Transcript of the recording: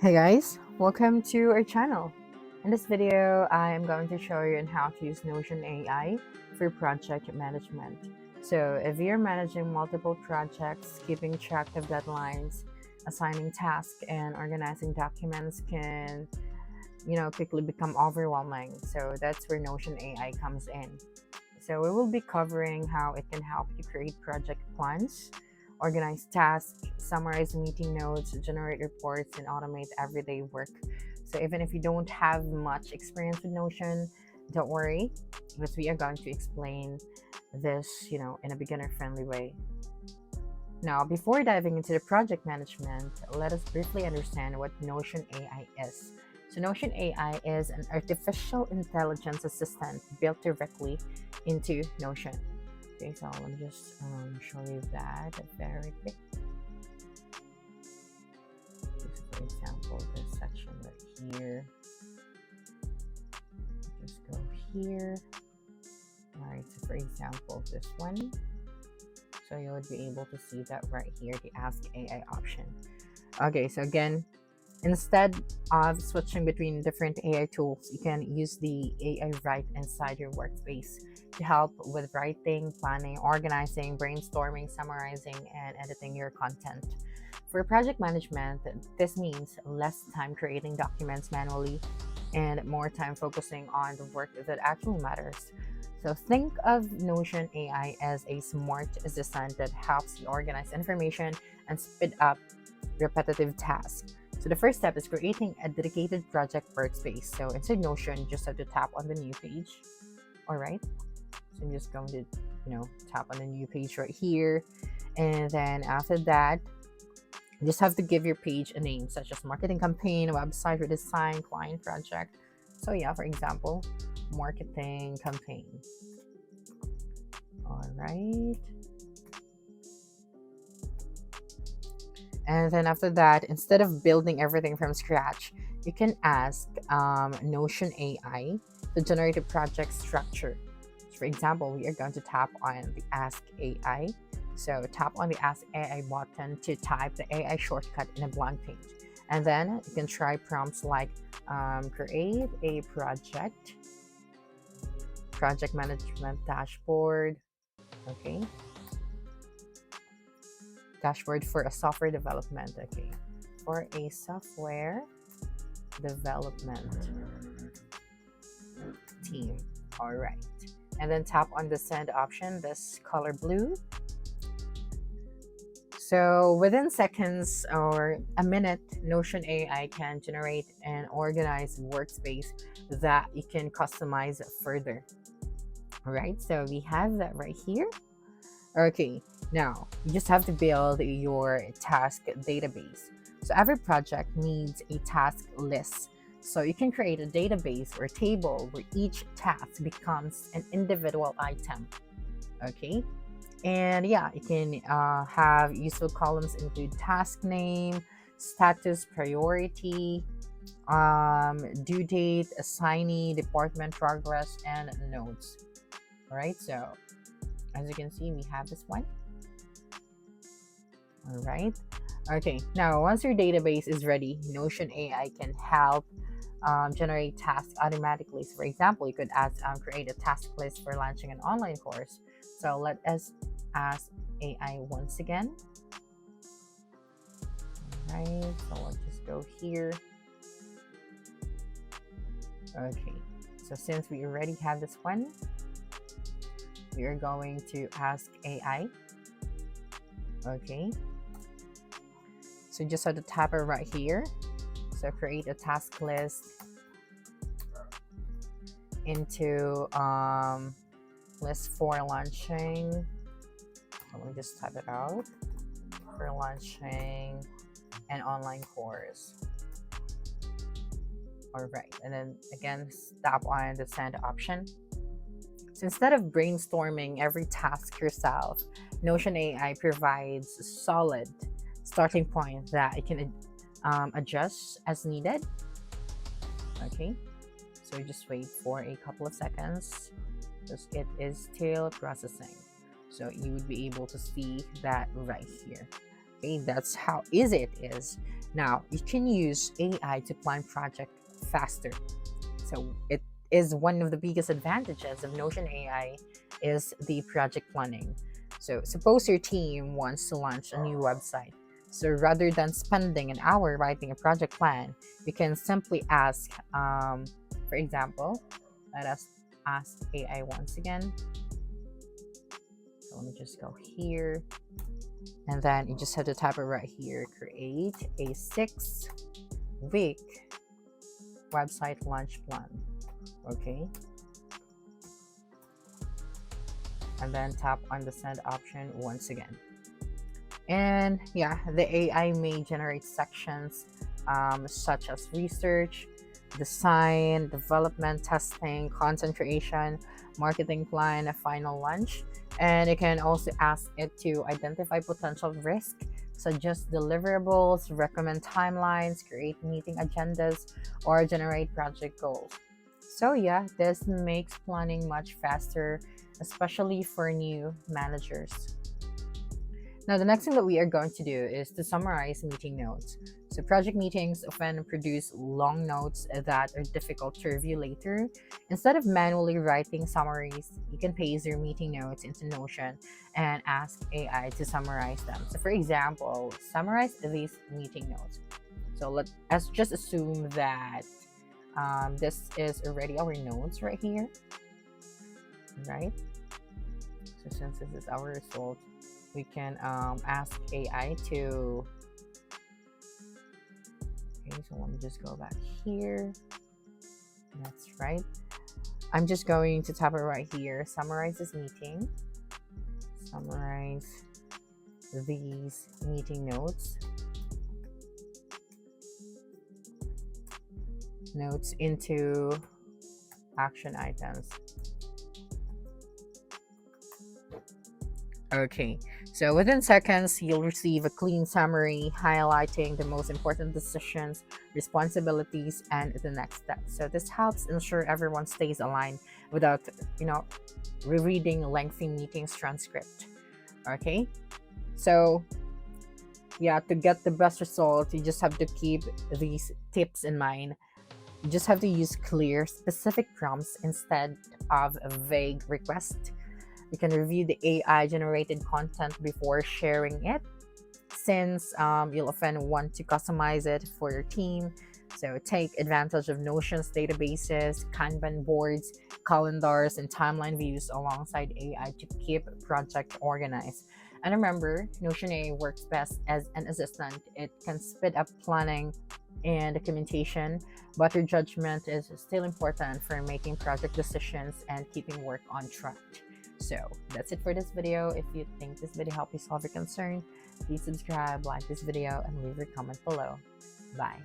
Hey guys, welcome to our channel. In this video, I am going to show you on how to use Notion AI for project management. So if you're managing multiple projects, keeping track of deadlines, assigning tasks, and organizing documents can, quickly become overwhelming. So that's where Notion AI comes in. So we will be covering how it can help you create project plans, organize tasks, summarize meeting notes, generate reports, and automate everyday work. So even if you don't have much experience with Notion, don't worry, because we are going to explain this, in a beginner-friendly way. Now, before diving into the project management, let us briefly understand what Notion AI is. So Notion AI is an artificial intelligence assistant built directly into Notion. Okay, so let me just show you that very quick. Just for example, this section right here. Just go here. Alright, so for example, this one. So you would be able to see that right here, the Ask AI option. Okay, so again, instead of switching between different AI tools, you can use the AI right inside your workspace to help with writing, planning, organizing, brainstorming, summarizing, and editing your content. For project management, this means less time creating documents manually and more time focusing on the work that actually matters. So think of Notion AI as a smart assistant that helps you organize information and speed up repetitive tasks. So the first step is creating a dedicated project workspace. So inside Notion, you just have to tap on the new page. All right. So I'm just going to, tap on the new page right here. And then after that, you just have to give your page a name such as marketing campaign, website redesign, client project. So yeah, for example, marketing campaign. All right. And then after that, instead of building everything from scratch, you can ask Notion AI to generate a project structure. So for example, we are going to tap on the Ask AI. So tap on the Ask AI button to type the AI shortcut in a blank page. And then you can try prompts like create a project management dashboard. Okay. Dashboard for a software development. Okay. For a software development team. All right. And then tap on the send option, this color blue. So within seconds or a minute, Notion AI can generate an organized workspace that you can customize further. All right, so we have that right here. Okay, now you just have to build your task database. So every project needs a task list. So you can create a database or table where each task becomes an individual item. Okay, and yeah, you can have useful columns include task name, status, priority, due date, assignee, department progress, and notes. All right, so as you can see, we have this one. All right. Okay, now once your database is ready, Notion AI can help generate tasks automatically. So for example, you could create a task list for launching an online course. So let us ask AI once again. All right, so let's just go here. Okay, so since we already have this one, we are going to ask AI. Okay, so just have to tap it right here. So create a task list into list for launching. So let me just type it out. For launching an online course. All right, and then again, tap on the send option. So instead of brainstorming every task yourself, Notion AI provides a solid starting point that you can adjust as needed. Okay, so just wait for a couple of seconds because it is still processing. So you would be able to see that right here. Okay, that's how easy it is Now, you can use AI to plan project faster. So it is one of the biggest advantages of Notion AI is the project planning. So suppose your team wants to launch a new website. So rather than spending an hour writing a project plan, you can simply ask, for example, let us ask AI once again. So let me just go here. And then you just have to type it right here. Create a 6-week website launch plan. Okay. And then tap on the send option once again. And yeah, the AI may generate sections such as research, design, development, testing, content creation, marketing plan, a final launch. And you can also ask it to identify potential risk, suggest deliverables, recommend timelines, create meeting agendas, or generate project goals. So yeah, this makes planning much faster, especially for new managers. Now, the next thing that we are going to do is to summarize meeting notes. So project meetings often produce long notes that are difficult to review later. Instead of manually writing summaries, you can paste your meeting notes into Notion and ask AI to summarize them. So for example, summarize these meeting notes. So let's just assume that this is already our notes right here, right? So since this is our result, we can ask AI to, okay, so let me just go back here. That's right. I'm just going to tap it right here. Summarize this meeting. Summarize these meeting notes. Notes into action items. Okay, so within seconds, you'll receive a clean summary highlighting the most important decisions, responsibilities, and the next steps. So this helps ensure everyone stays aligned without, rereading lengthy meetings transcript. Okay, so yeah, to get the best result, you just have to keep these tips in mind. You just have to use clear, specific prompts instead of a vague request. You can review the AI generated content before sharing it, since you'll often want to customize it for your team. So take advantage of Notion's databases, Kanban boards, calendars, and timeline views alongside AI to keep project organized. And remember, Notion AI works best as an assistant. It can speed up planning and documentation, but your judgment is still important for making project decisions and keeping work on track. So that's it for this video. If you think this video helped you solve your concern, please subscribe, like this video, and leave your comment below. Bye.